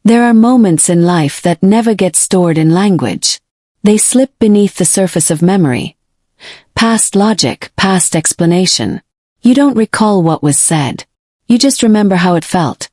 There are moments in life that never get stored in language. They slip beneath the surface of memory. Past logic, past explanation. You don't recall what was said. You just remember how it felt.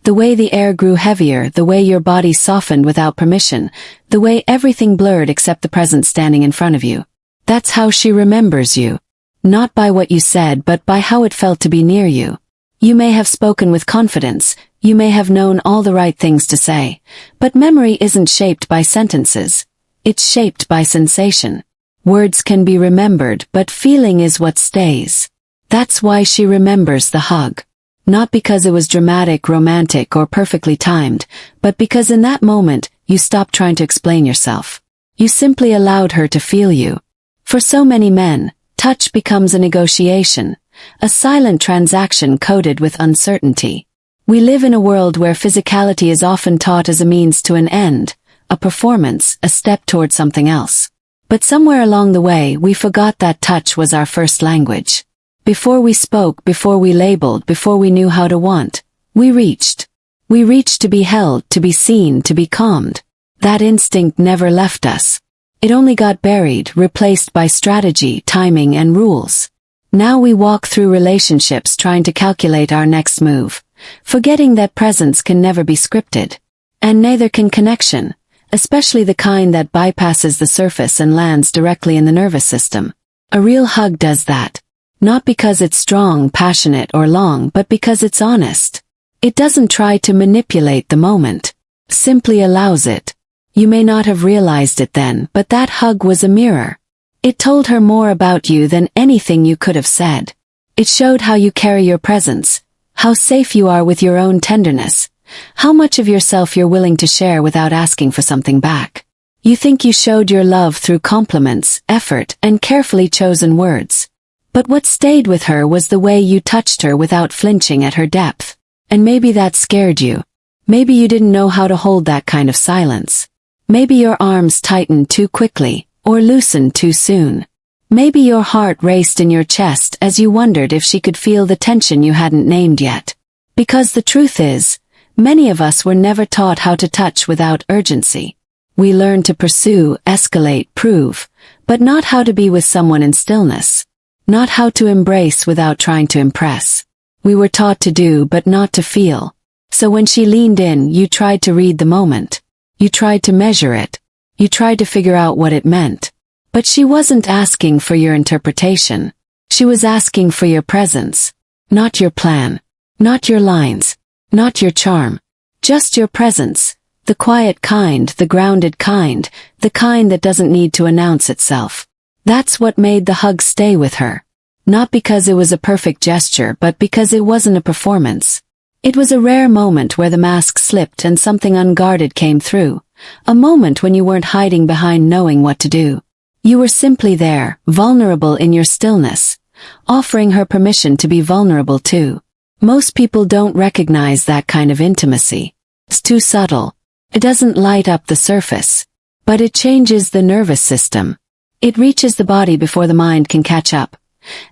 The way the air grew heavier, the way your body softened without permission, the way everything blurred except the present standing in front of you. That's how she remembers you. Not by what you said, but by how it felt to be near you. You may have spoken with confidence, you may have known all the right things to say, but memory isn't shaped by sentences. It's shaped by sensation. Words can be remembered, but feeling is what stays. That's why she remembers the hug. Not because it was dramatic, romantic, or perfectly timed, but because in that moment, you stopped trying to explain yourself. You simply allowed her to feel you. For so many men, touch becomes a negotiation, a silent transaction coded with uncertainty. We live in a world where physicality is often taught as a means to an end, a performance, a step toward something else. But somewhere along the way, we forgot that touch was our first language. Before we spoke, before we labeled, before we knew how to want, we reached. We reached to be held, to be seen, to be calmed. That instinct never left us. It only got buried, replaced by strategy, timing, and rules. Now we walk through relationships trying to calculate our next move, forgetting that presence can never be scripted. And neither can connection, especially the kind that bypasses the surface and lands directly in the nervous system. A real hug does that. Not because it's strong, passionate, or long, but because it's honest. It doesn't try to manipulate the moment. Simply allows it. You may not have realized it then, but that hug was a mirror. It told her more about you than anything you could have said. It showed how you carry your presence, how safe you are with your own tenderness, how much of yourself you're willing to share without asking for something back. You think you showed your love through compliments, effort, and carefully chosen words. But what stayed with her was the way you touched her without flinching at her depth. And maybe that scared you. Maybe you didn't know how to hold that kind of silence. Maybe your arms tightened too quickly, or loosened too soon. Maybe your heart raced in your chest as you wondered if she could feel the tension you hadn't named yet. Because the truth is, many of us were never taught how to touch without urgency. We learned to pursue, escalate, prove, but not how to be with someone in stillness. Not how to embrace without trying to impress. We were taught to do but not to feel. So when she leaned in, you tried to read the moment. You tried to measure it. You tried to figure out what it meant. But she wasn't asking for your interpretation. She was asking for your presence. Not your plan. Not your lines. Not your charm. Just your presence. The quiet kind, the grounded kind, the kind that doesn't need to announce itself. That's what made the hug stay with her. Not because it was a perfect gesture, but because it wasn't a performance. It was a rare moment where the mask slipped and something unguarded came through. A moment when you weren't hiding behind knowing what to do. You were simply there, vulnerable in your stillness, offering her permission to be vulnerable too. Most people don't recognize that kind of intimacy. It's too subtle. It doesn't light up the surface. But it changes the nervous system. It reaches the body before the mind can catch up.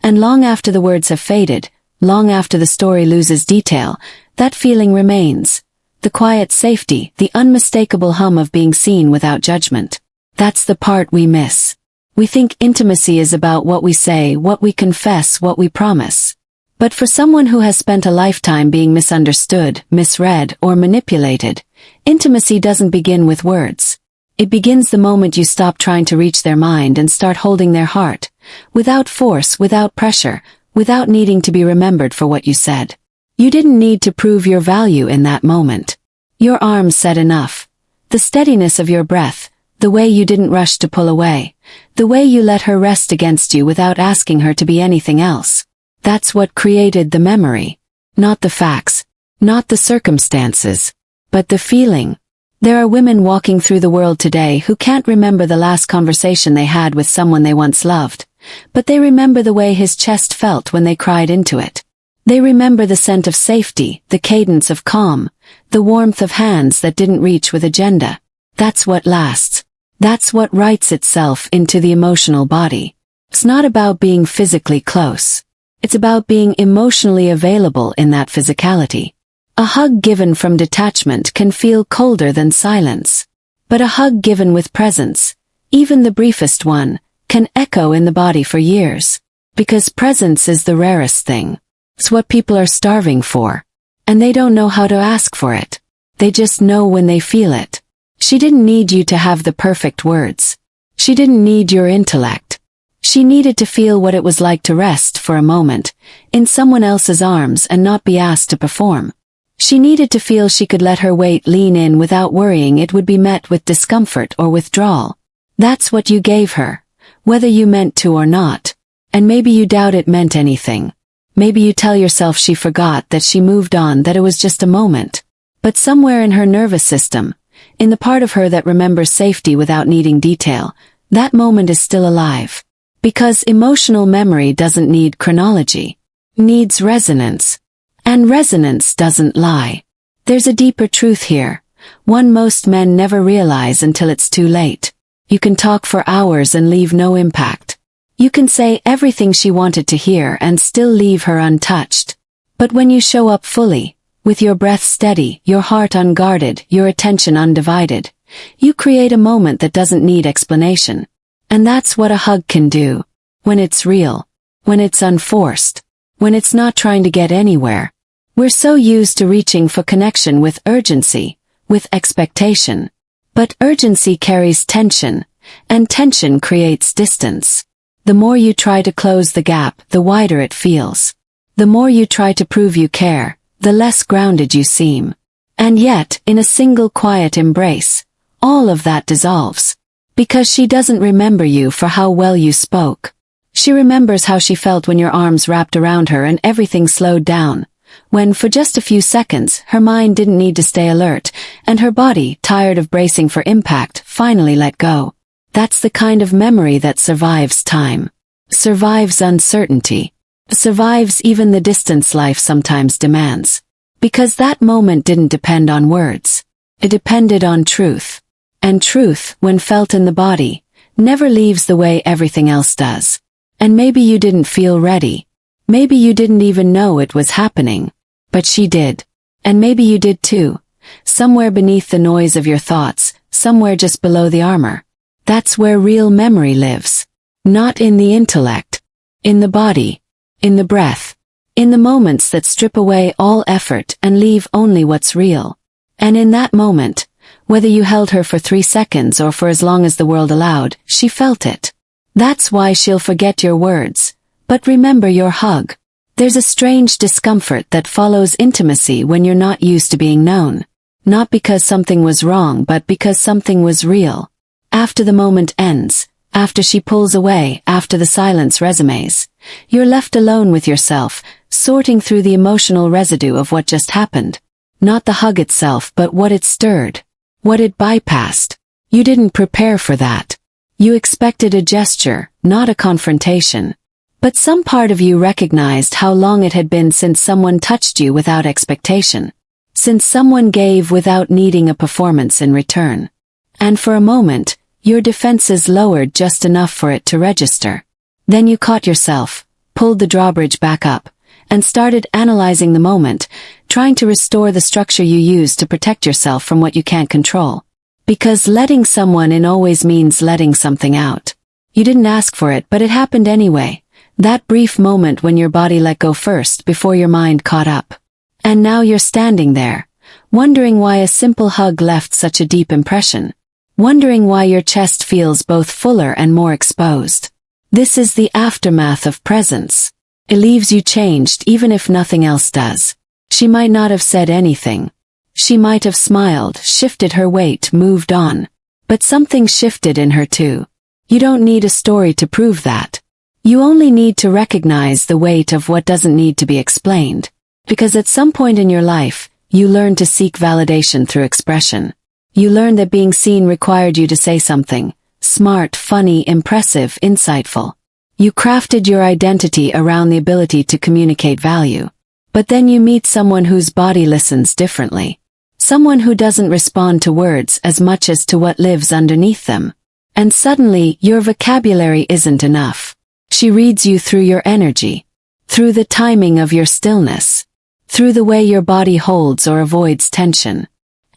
And long after the words have faded, long after the story loses detail, that feeling remains. The quiet safety, the unmistakable hum of being seen without judgment. That's the part we miss. We think intimacy is about what we say, what we confess, what we promise. But for someone who has spent a lifetime being misunderstood, misread, or manipulated, intimacy doesn't begin with words. It begins the moment you stop trying to reach their mind and start holding their heart, without force, without pressure, without needing to be remembered for what you said. You didn't need to prove your value in that moment. Your arms said enough. The steadiness of your breath, the way you didn't rush to pull away, the way you let her rest against you without asking her to be anything else. That's what created the memory. Not the facts, not the circumstances, but the feeling. There are women walking through the world today who can't remember the last conversation they had with someone they once loved, but they remember the way his chest felt when they cried into it. They remember the scent of safety, the cadence of calm, the warmth of hands that didn't reach with agenda. That's what lasts. That's what writes itself into the emotional body. It's not about being physically close. It's about being emotionally available in that physicality. A hug given from detachment can feel colder than silence. But a hug given with presence, even the briefest one, can echo in the body for years. Because presence is the rarest thing. It's what people are starving for. And they don't know how to ask for it. They just know when they feel it. She didn't need you to have the perfect words. She didn't need your intellect. She needed to feel what it was like to rest for a moment, in someone else's arms and not be asked to perform. She needed to feel she could let her weight lean in without worrying it would be met with discomfort or withdrawal. That's what you gave her, whether you meant to or not. And maybe you doubt it meant anything. Maybe you tell yourself she forgot, that she moved on, that it was just a moment. But somewhere in her nervous system, in the part of her that remembers safety without needing detail, that moment is still alive. Because emotional memory doesn't need chronology. It needs resonance. And resonance doesn't lie. There's a deeper truth here, one most men never realize until it's too late. You can talk for hours and leave no impact. You can say everything she wanted to hear and still leave her untouched. But when you show up fully, with your breath steady, your heart unguarded, your attention undivided, you create a moment that doesn't need explanation. And that's what a hug can do. When it's real. When it's unforced. When it's not trying to get anywhere. We're so used to reaching for connection with urgency, with expectation. But urgency carries tension, and tension creates distance. The more you try to close the gap, the wider it feels. The more you try to prove you care, the less grounded you seem. And yet, in a single quiet embrace, all of that dissolves. Because she doesn't remember you for how well you spoke. She remembers how she felt when your arms wrapped around her and everything slowed down. When, for just a few seconds, her mind didn't need to stay alert, and her body, tired of bracing for impact, finally let go. That's the kind of memory that survives time. Survives uncertainty. Survives even the distance life sometimes demands. Because that moment didn't depend on words. It depended on truth. And truth, when felt in the body, never leaves the way everything else does. And maybe you didn't feel ready. Maybe you didn't even know it was happening. But she did. And maybe you did too. Somewhere beneath the noise of your thoughts, somewhere just below the armor. That's where real memory lives. Not in the intellect. In the body. In the breath. In the moments that strip away all effort and leave only what's real. And in that moment, whether you held her for 3 seconds or for as long as the world allowed, she felt it. That's why she'll forget your words. But remember your hug. There's a strange discomfort that follows intimacy when you're not used to being known. Not because something was wrong, but because something was real. After the moment ends, after she pulls away, after the silence resumes, you're left alone with yourself, sorting through the emotional residue of what just happened. Not the hug itself, but what it stirred. What it bypassed. You didn't prepare for that. You expected a gesture, not a confrontation. But some part of you recognized how long it had been since someone touched you without expectation. Since someone gave without needing a performance in return. And for a moment, your defenses lowered just enough for it to register. Then you caught yourself, pulled the drawbridge back up, and started analyzing the moment, trying to restore the structure you used to protect yourself from what you can't control. Because letting someone in always means letting something out. You didn't ask for it, but it happened anyway. That brief moment when your body let go first before your mind caught up. And now you're standing there, wondering why a simple hug left such a deep impression. Wondering why your chest feels both fuller and more exposed. This is the aftermath of presence. It leaves you changed even if nothing else does. She might not have said anything. She might have smiled, shifted her weight, moved on. But something shifted in her too. You don't need a story to prove that. You only need to recognize the weight of what doesn't need to be explained. Because at some point in your life, you learn to seek validation through expression. You learn that being seen required you to say something. Smart, funny, impressive, insightful. You crafted your identity around the ability to communicate value. But then you meet someone whose body listens differently. Someone who doesn't respond to words as much as to what lives underneath them. And suddenly, your vocabulary isn't enough. She reads you through your energy. Through the timing of your stillness. through the way your body holds or avoids tension.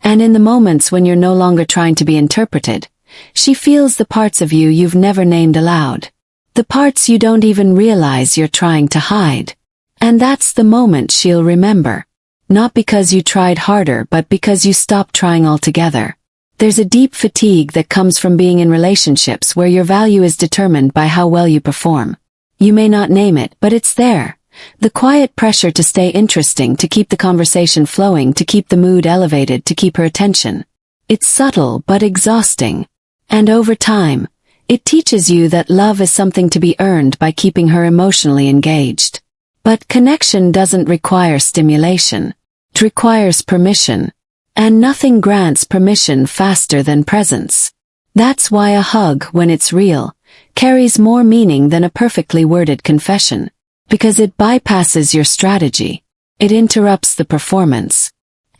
And in the moments when you're no longer trying to be interpreted, she feels the parts of you you've never named aloud. The parts you don't even realize you're trying to hide. And that's the moment she'll remember. Not because you tried harder, but because you stopped trying altogether. There's a deep fatigue that comes from being in relationships where your value is determined by how well you perform. You may not name it, but it's there. The quiet pressure to stay interesting, to keep the conversation flowing, to keep the mood elevated, to keep her attention. It's subtle but exhausting. And over time, it teaches you that love is something to be earned by keeping her emotionally engaged. But connection doesn't require stimulation. It requires permission. And nothing grants permission faster than presence. That's why a hug, when it's real, carries more meaning than a perfectly worded confession. Because it bypasses your strategy. It interrupts the performance.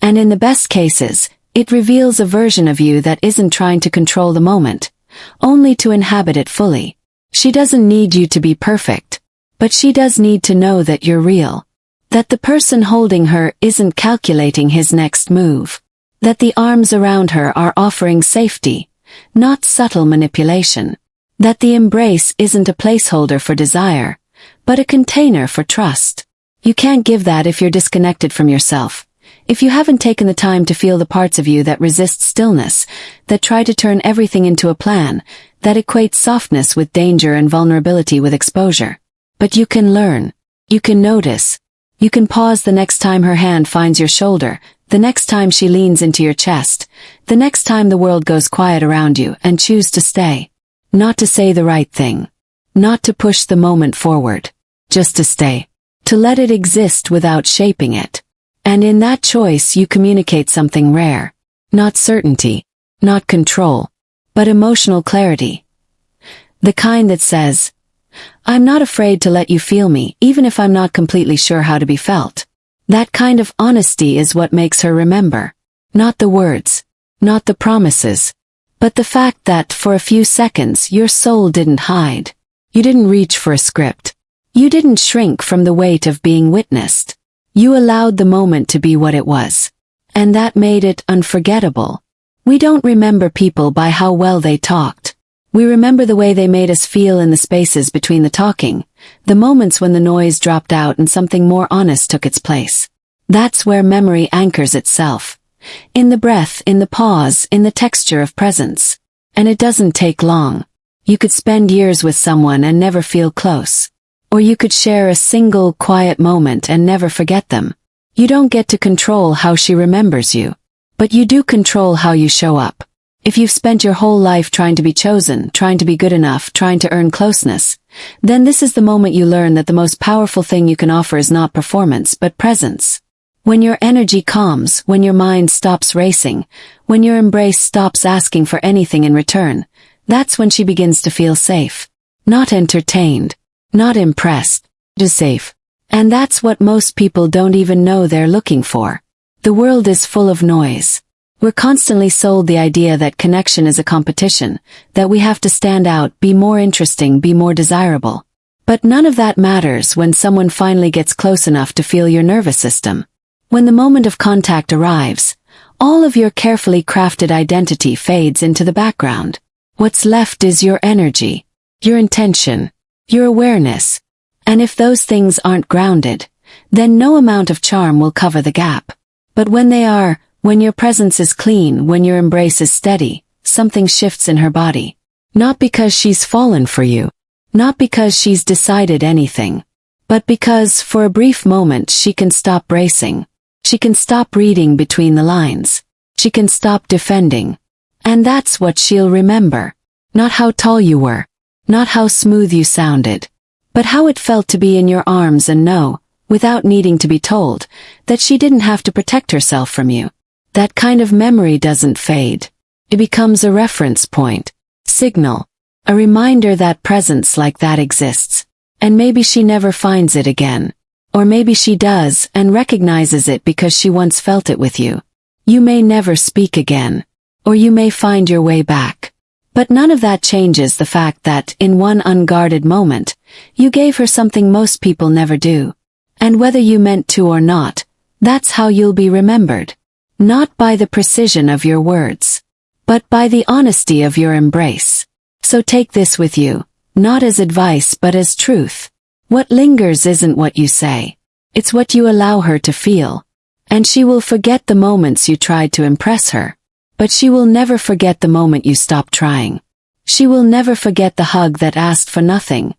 And in the best cases, it reveals a version of you that isn't trying to control the moment, only to inhabit it fully. She doesn't need you to be perfect, but she does need to know that you're real. That the person holding her isn't calculating his next move. That the arms around her are offering safety, not subtle manipulation. That the embrace isn't a placeholder for desire, but a container for trust. You can't give that if you're disconnected from yourself. If you haven't taken the time to feel the parts of you that resist stillness, that try to turn everything into a plan, that equate softness with danger and vulnerability with exposure. But you can learn. You can notice. You can pause the next time her hand finds your shoulder, the next time she leans into your chest, the next time the world goes quiet around you, and choose to stay. Not to say the right thing. Not to push the moment forward. Just to stay. To let it exist without shaping it. And in that choice you communicate something rare. Not certainty. Not control. But emotional clarity. The kind that says, I'm not afraid to let you feel me, even if I'm not completely sure how to be felt. That kind of honesty is what makes her remember. Not the words. Not the promises. But the fact that, for a few seconds, your soul didn't hide. You didn't reach for a script. You didn't shrink from the weight of being witnessed. You allowed the moment to be what it was. And that made it unforgettable. We don't remember people by how well they talked. We remember the way they made us feel in the spaces between the talking, the moments when the noise dropped out and something more honest took its place. That's where memory anchors itself. In the breath, in the pause, in the texture of presence. And it doesn't take long. You could spend years with someone and never feel close. Or you could share a single quiet moment and never forget them. You don't get to control how she remembers you. But you do control how you show up. If you've spent your whole life trying to be chosen, trying to be good enough, trying to earn closeness, then this is the moment you learn that the most powerful thing you can offer is not performance, but presence. When your energy calms, when your mind stops racing, when your embrace stops asking for anything in return, that's when she begins to feel safe. Not entertained. Not impressed. Just safe. And that's what most people don't even know they're looking for. The world is full of noise. We're constantly sold the idea that connection is a competition, that we have to stand out, be more interesting, be more desirable. But none of that matters when someone finally gets close enough to feel your nervous system. When the moment of contact arrives, all of your carefully crafted identity fades into the background. What's left is your energy, your intention, your awareness. And if those things aren't grounded, then no amount of charm will cover the gap. But when they are, when your presence is clean, when your embrace is steady, something shifts in her body. Not because she's fallen for you. Not because she's decided anything. But because, for a brief moment, she can stop racing. She can stop reading between the lines. She can stop defending. And that's what she'll remember. Not how tall you were. Not how smooth you sounded. But how it felt to be in your arms and know, without needing to be told, that she didn't have to protect herself from you. That kind of memory doesn't fade. It becomes a reference point, signal, a reminder that presence like that exists. And maybe she never finds it again. Or maybe she does and recognizes it because she once felt it with you. You may never speak again. Or you may find your way back. But none of that changes the fact that, in one unguarded moment, you gave her something most people never do. And whether you meant to or not, That's how you'll be remembered. Not by the precision of your words, but by the honesty of your embrace. So take this with you, not as advice but as truth. What lingers isn't what you say. It's what you allow her to feel. And she will forget the moments you tried to impress her. But she will never forget the moment you stopped trying. She will never forget the hug that asked for nothing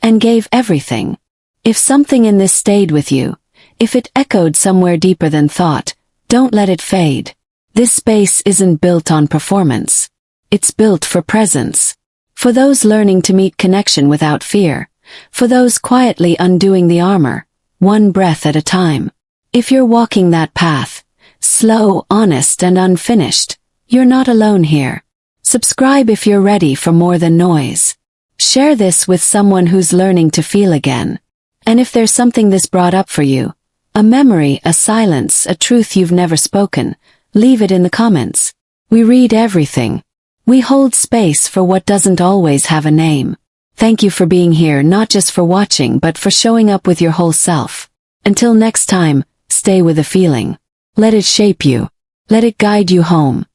and gave everything. If something in this stayed with you, if it echoed somewhere deeper than thought, don't let it fade. This space isn't built on performance. It's built for presence. For those learning to meet connection without fear. For those quietly undoing the armor, one breath at a time. If you're walking that path, slow, honest, and unfinished, you're not alone here. Subscribe if you're ready for more than noise. Share this with someone who's learning to feel again. And if there's something this brought up for you, a memory, a silence, a truth you've never spoken, leave it in the comments. We read everything. We hold space for what doesn't always have a name. Thank you for being here, not just for watching but for showing up with your whole self. Until next time, stay with the feeling. Let it shape you. Let it guide you home.